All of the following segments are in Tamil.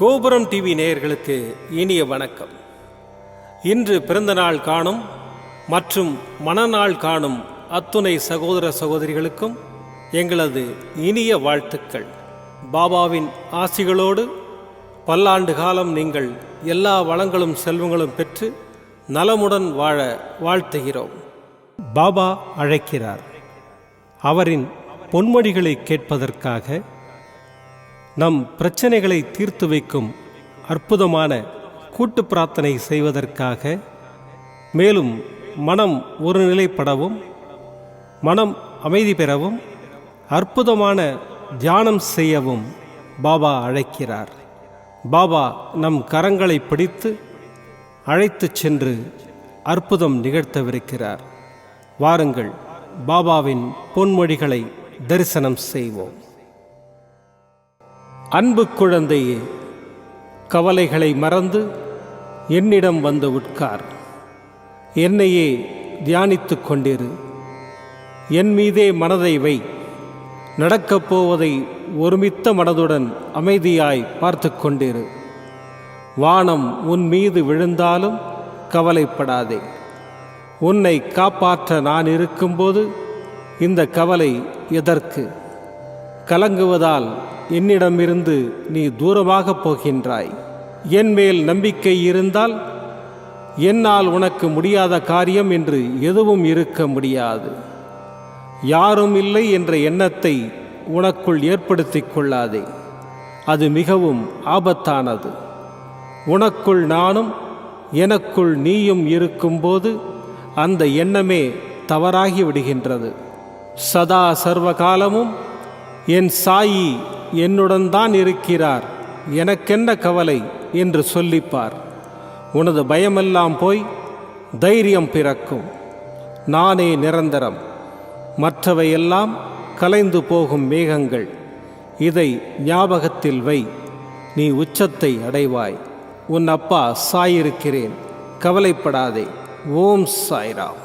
கோபுரம் டிவி நேயர்களுக்கு இனிய வணக்கம். இன்று பிறந்தநாள் காணும் மற்றும் மணநாள் காணும் அத்துணை சகோதர சகோதரிகளுக்கும் எங்களது இனிய வாழ்த்துக்கள். பாபாவின் ஆசிகளோடு பல்லாண்டு காலம் நீங்கள் எல்லா வளங்களும் செல்வங்களும் பெற்று நலமுடன் வாழ வாழ்த்துகிறோம். பாபா அழைக்கிறார். அவரின் பொன்மொழிகளை கேட்பதற்காக, நம் பிரச்சனைகளை தீர்த்து வைக்கும் அற்புதமான கூட்டு பிரார்த்தனை செய்வதற்காக, மேலும் மனம் ஒருநிலைப்படவும் மனம் அமைதி பெறவும் அற்புதமான தியானம் செய்யவும் பாபா அழைக்கிறார். பாபா நம் கரங்களை பிடித்து அழைத்துச் சென்று அற்புதம் நிகழ்த்தவிருக்கிறார். வாருங்கள், பாபாவின் பொன்மொழிகளை தரிசனம் செய்வோம். அன்பு குழந்தையே, கவலைகளை மறந்து என்னிடம் வந்து உட்கார். என்னையே தியானித்து கொண்டிரு. என் மீதே மனதை வை. நடக்கப் போவதை ஒருமித்த மனதுடன் அமைதியாய் பார்த்து கொண்டிரு. வானம் உன் மீது விழுந்தாலும் கவலைப்படாதே. உன்னை காப்பாற்ற நான் இருக்கும்போது இந்த கவலை எதற்கு? கலங்குவதால் என்னிடமிருந்து நீ தூரமாக போகின்றாய். என் மேல் நம்பிக்கை இருந்தால் என்னால் உனக்கு முடியாத காரியம் என்று எதுவும் இருக்க முடியாது. யாரும் இல்லை என்ற எண்ணத்தை உனக்குள் ஏற்படுத்திக் கொள்ளாதே. அது மிகவும் ஆபத்தானது. உனக்குள் நானும் எனக்குள் நீயும் இருக்கும்போது அந்த எண்ணமே தவறாகி விடுகின்றது. சதா சர்வகாலமும் என் சாயி என்னுடன் தான் இருக்கிறார், எனக்கென்ன கவலை என்று சொல்லிப்பார். உனது பயமெல்லாம் போய் தைரியம் பிறக்கும். நானே நிரந்தரம், மற்றவையெல்லாம் கலைந்து போகும் மேகங்கள். இதை ஞாபகத்தில் வை. நீ உச்சத்தை அடைவாய். உன் அப்பா சாயிருக்கிறேன், கவலைப்படாதே. ஓம் சாய்ராம்.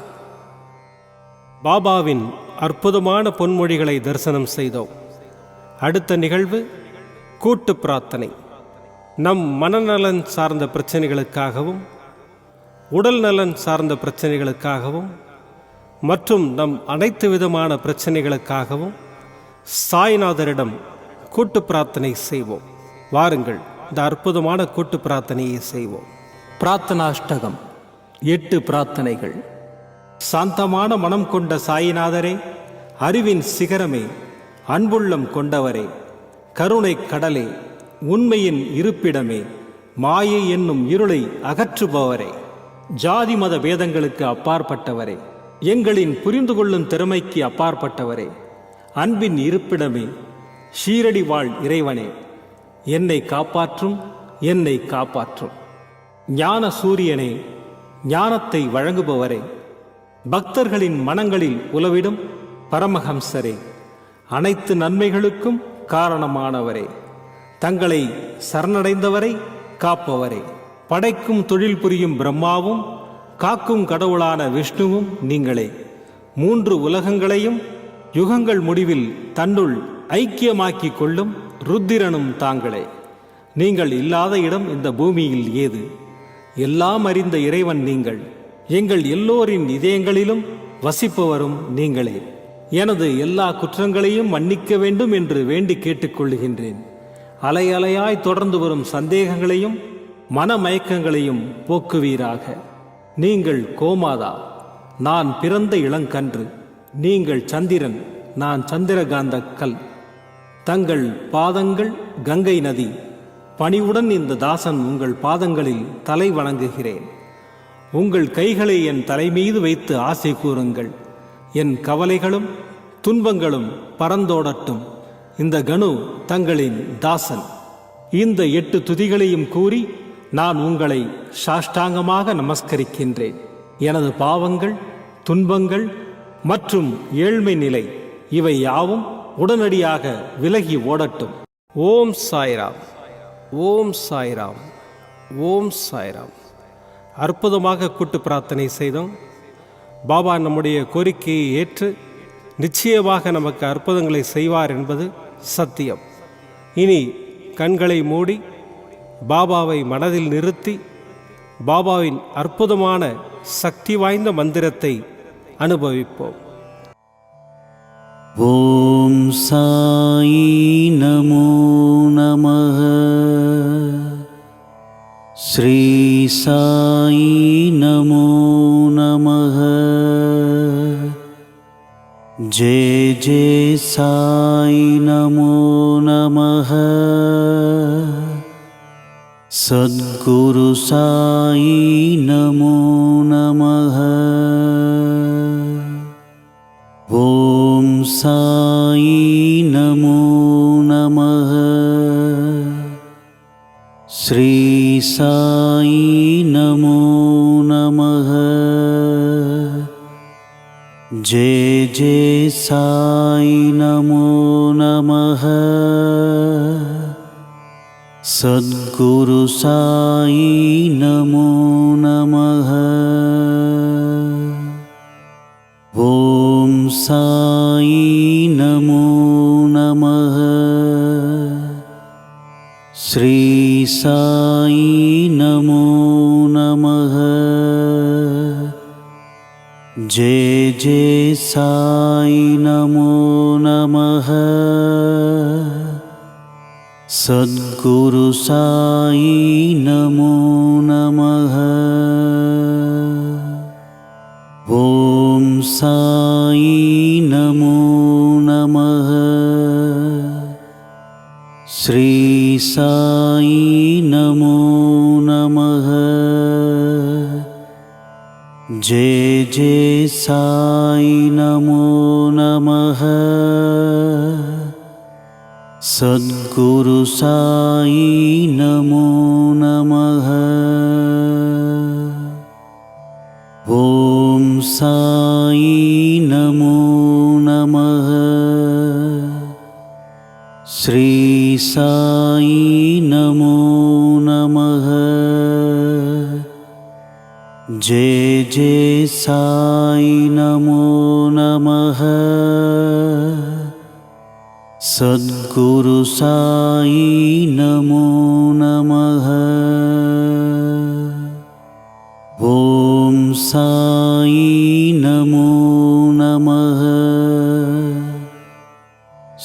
பாபாவின் அற்புதமான பொன்மொழிகளை தரிசனம் செய்தோம். அடுத்த நிகழ்வு கூட்டு பிரார்த்தனை. நம் மனநலன் சார்ந்த பிரச்சனைகளுக்காகவும் உடல் நலன் சார்ந்த பிரச்சனைகளுக்காகவும் மற்றும் நம் அனைத்து விதமான பிரச்சனைகளுக்காகவும் சாய்நாதரிடம் கூட்டு பிரார்த்தனை செய்வோம். வாருங்கள், இந்த அற்புதமான கூட்டு பிரார்த்தனையை செய்வோம். பிரார்த்தனாஷ்டகம். 8 பிரார்த்தனைகள். சாந்தமான மனம் கொண்ட சாயிநாதரே, அறிவின் சிகரமே, அன்புள்ளம் கொண்டவரே, கருணை கடலே, உண்மையின் இருப்பிடமே, மாயை என்னும் இருளை அகற்றுபவரே, ஜாதி மத பேதங்களுக்கு அப்பாற்பட்டவரே, எங்களின் புரிந்து கொள்ளும் திறமைக்கு அப்பாற்பட்டவரே, அன்பின் இருப்பிடமே, ஷீரடி வாழ் இறைவனே, என்னை காப்பாற்றும், என்னை காப்பாற்றும். ஞான சூரியனே, ஞானத்தை வழங்குபவரே, பக்தர்களின் மனங்களில் உலவிடும் பரமஹம்சரே, அனைத்து நன்மைகளுக்கும் காரணமானவரே, தங்களை சரணடைந்தவரை காப்பவரே, படைக்கும் தொழில் புரியும் பிரம்மாவும் காக்கும் கடவுளான விஷ்ணுவும் நீங்களே. 3 உலகங்களையும் யுகங்கள் முடிவில் தன்னுள் ஐக்கியமாக்கிக் கொள்ளும் ருத்திரனும் தாங்களே. நீங்கள் இல்லாத இடம் இந்த பூமியில் ஏது? எல்லாம் அறிந்த இறைவன் நீங்கள். எங்கள் எல்லோரின் இதயங்களிலும் வசிப்பவரும் நீங்களே. எனது எல்லா குற்றங்களையும் மன்னிக்க வேண்டும் என்று வேண்டி கேட்டுக்கொள்ளுகின்றேன். அலை அலையாய் தொடர்ந்து வரும் சந்தேகங்களையும் மனமயக்கங்களையும் போக்குவீராக. நீங்கள் கோமாதா, நான் பிறந்த இளங்கன்று. நீங்கள் சந்திரன், நான் சந்திரகாந்த கல். தங்கள் பாதங்கள் கங்கை நதி. பணிவுடன் இந்த தாசன் உங்கள் பாதங்களில் தலை வணங்குகிறேன். உங்கள் கைகளை என் தலைமீது வைத்து ஆசை கூறுங்கள். என் கவலைகளும் துன்பங்களும் பறந்தோடட்டும். இந்த கணு தங்களின் தாசன். இந்த 8 துதிகளையும் கூறி நான் உங்களை சாஷ்டாங்கமாக நமஸ்கரிக்கின்றேன். எனது பாவங்கள், துன்பங்கள் மற்றும் ஏழ்மை நிலை இவை யாவும் உடனடியாக விலகி ஓடட்டும். ஓம் சாய்ராம், ஓம் சாய்ராம், ஓம் சாய்ராம். அற்புதமாக கூட்டு பிரார்த்தனை செய்தோம். பாபா நம்முடைய கோரிக்கையை ஏற்று நிச்சயமாக நமக்கு அற்புதங்களை செய்வார் என்பது சத்தியம். இனி கண்களை மூடி பாபாவை மனதில் நிறுத்தி பாபாவின் அற்புதமான சக்தி வாய்ந்த மந்திரத்தை அனுபவிப்போம். ஓம் சாயி நமோ நமः. ஸ்ரீ சாயி நமோ நமः. ஜெய ஜெய சாயி நமோ நமः. சத்குரு சாயி நமோ நமः. ஓம் சாயி நமோ நமः. ஸ்ரீ சாயி நமோ நமः. ஜெய ஜெய சாயி நமோ நமः. சத்குரு சாயி நமோ நமः. ஓம் சாயி நமோ நமः. ஸ்ரீ சாயி நமோ நமः. ஜெய ஜெய சாயி நமோ நமः. சத்குரு சாயி நமோ நமः. ஓம் சாயி நமோ நமः. ஸ்ரீ சாயி நமோ நமः. ஜெய ஜெய சாயி நமோ நமः. சத்குரு சாயி நமோ நமः. ஓம் சாயி நமோ நமः. ஸ்ரீ சாயி நமோ நமः. ஜெய ஜெய சாயி நமோ நமः. சத்குரு சாயி நமோ நமः. ஓம் சாயி நமோ நமः.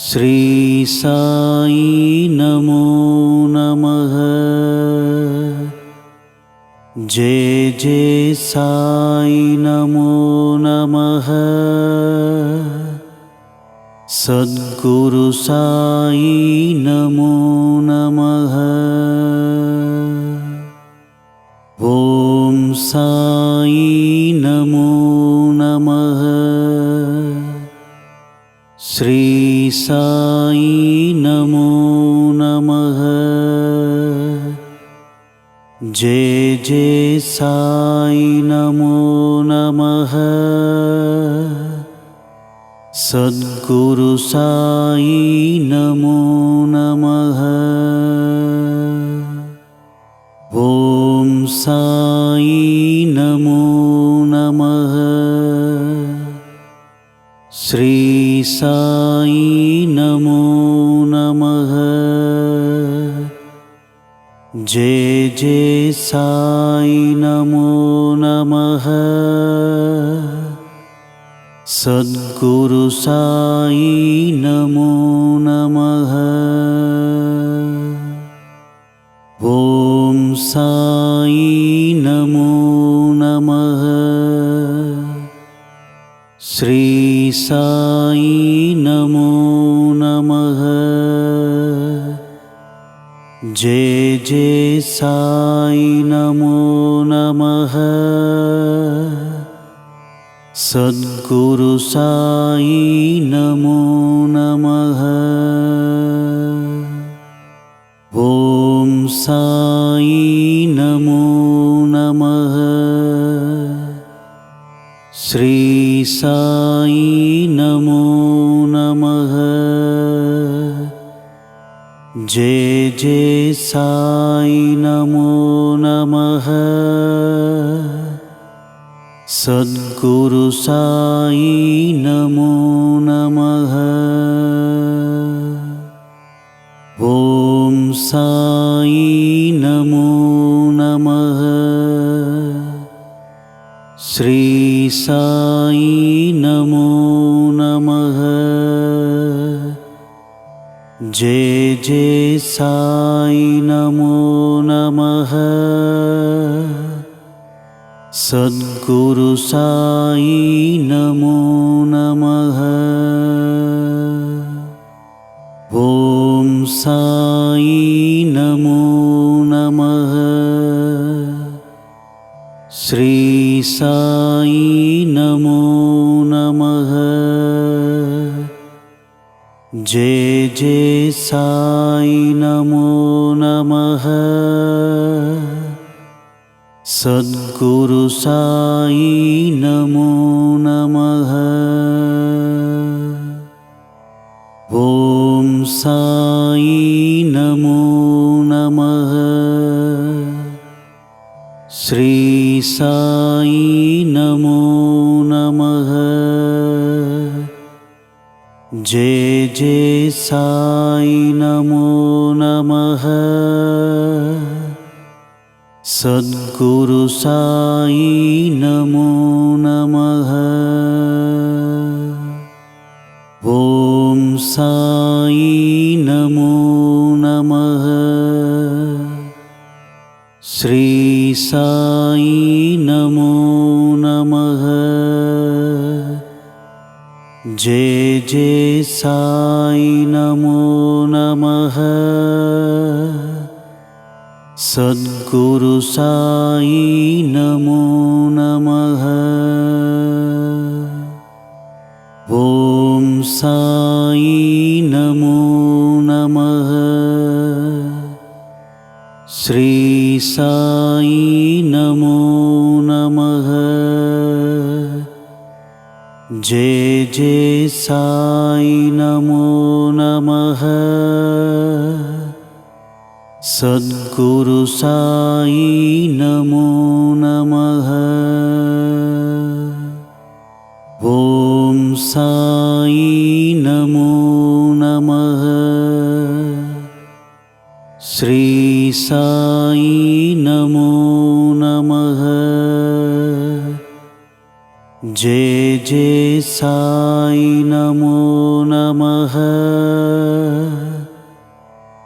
ஸ்ரீ சாயி நமோ நமः. ஜெய ஜெய சாயி நமோ நமः. சத்குரு சாயி நமோ நமः. ஓம் சாயி நமோ நமः. ஸ்ரீ சாயி நமோ நமः. ஜெய ஜெய சாயி நமோ நமः. சத்குரு சாயி நமோ நமः. ஓம் சாயி நமோ நமः. ஸ்ரீ சாயி நமோ நமः. ஜெய ஜெய சாயி நமோ நமः. சத்குரு சாயி நமோ நமः. ஓம் சாயி நமோ நமः. ஸ்ரீ சாயி நமோ நமः. ஜெய ஜெய சாயி நமோ நமः. சத்குரு சாயி நமோ நமः. ஓம் சாயி நமோ நமः. ஸ்ரீ சாயி நமோ நமः. ஜெய ஜெய சாயி நமோ நமः. சத்குரு சாயி நமோ நமः. ஓம் சாயி श्री साई नमो नमः। जय जय साई नमो नमः। सद्गुरु साई नमो नमः। ओम साई नमो नमः। श्री साई नमो नमः। जय जय साई नमो नमः। सद्गुरु साई नमो नमः। ओम साई नमो नमः। श्री साई नमो नमः। जय जय साई नमो नमः। सद्गुरु साई नमो नमः। ओम साई नमो नमः। श्री साई नमो नमः। जय जय साई नमो नमः। सद्गुरु साई नमो नमः। ओम साई नमो नमः। श्री साई नमो नमः। जय जय साई नमो नमः। सद्गुरु साई नमो नमः। ओम साई नमो नमः। श्री साई नमो नमः। जय जय साई नमो नमः।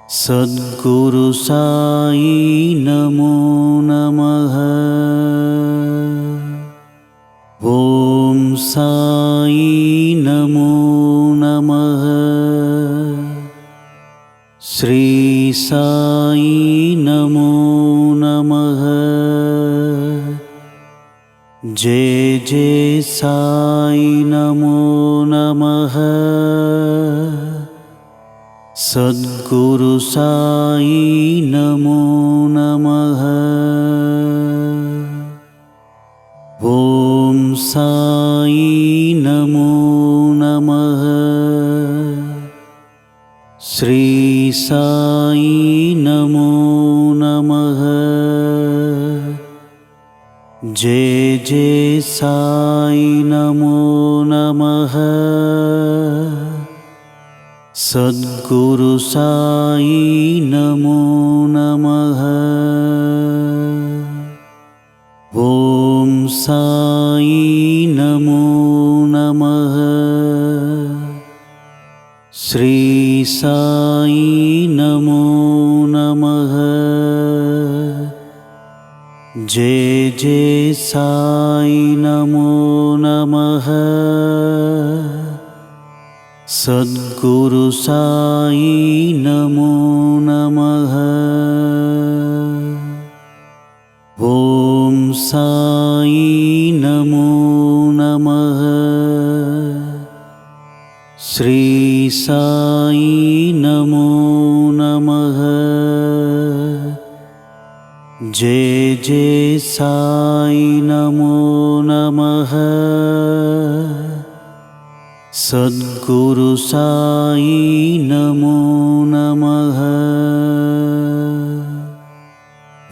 सद्गुरु साई नमो नमः। ओम साई नमो नमः। श्री साई नमो नमः। जय जय साई नमो नमः। सद्गुरु साई नमो नमः। ओम साई नमो नमः। श्री साई नमो नमः। जय जय साई नमो नमः। सद्गुरु साई नमो नमः। ओम साई नमो नमः। श्री साई नमो नमः। जय जय साई नमो नमः। सद्गुरु साई नमो नमः। ओम साई नमो नमः। श्री साई नमो नमः। जय जय साई नमो नमः। सद्गुरु साई नमो नमः।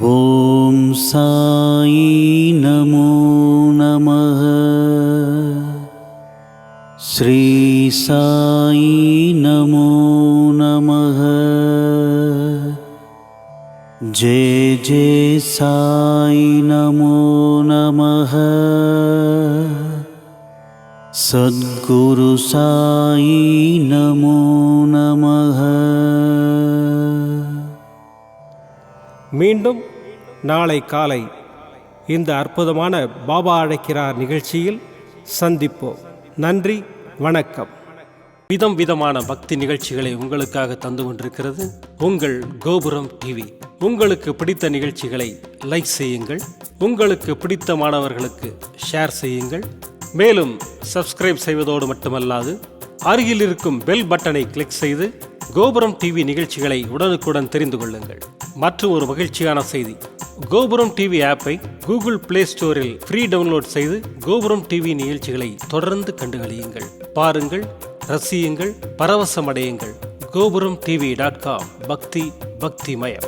ओम साई नमो नमः। श्री साई नमो नमः। जय जय साई नमो नमः। சத்குரு சாயி நமோ நமः. மீண்டும் நாளை காலை இந்த அற்புதமான பாபா அழைக்கிறார் நிகழ்ச்சியில் சந்திப்போம். நன்றி, வணக்கம். விதம் விதமான பக்தி நிகழ்ச்சிகளை உங்களுக்காக தந்து கொண்டிருக்கிறது உங்கள் கோபுரம் டிவி. உங்களுக்கு பிடித்த நிகழ்ச்சிகளை லைக் செய்யுங்கள், உங்களுக்கு பிடித்த மாணவர்களுக்கு ஷேர் செய்யுங்கள். மேலும் சப்ஸ்கிரைப் செய்வதோடு மட்டுமல்லாது அருகில் இருக்கும் பெல் பட்டனை கிளிக் செய்து கோபுரம் டிவி நிகழ்ச்சிகளை உடனுக்குடன் தெரிந்து கொள்ளுங்கள். மற்றும் ஒரு மகிழ்ச்சியான செய்தி, கோபுரம் டிவி ஆப்பை கூகுள் பிளே ஸ்டோரில் ஃப்ரீ டவுன்லோட் செய்து கோபுரம் டிவி நிகழ்ச்சிகளை தொடர்ந்து கண்டுகளியுங்கள், பாருங்கள், ரசியுங்கள், பரவசமடையுங்கள். gopuramtv.com. பக்தி பக்திமயம்.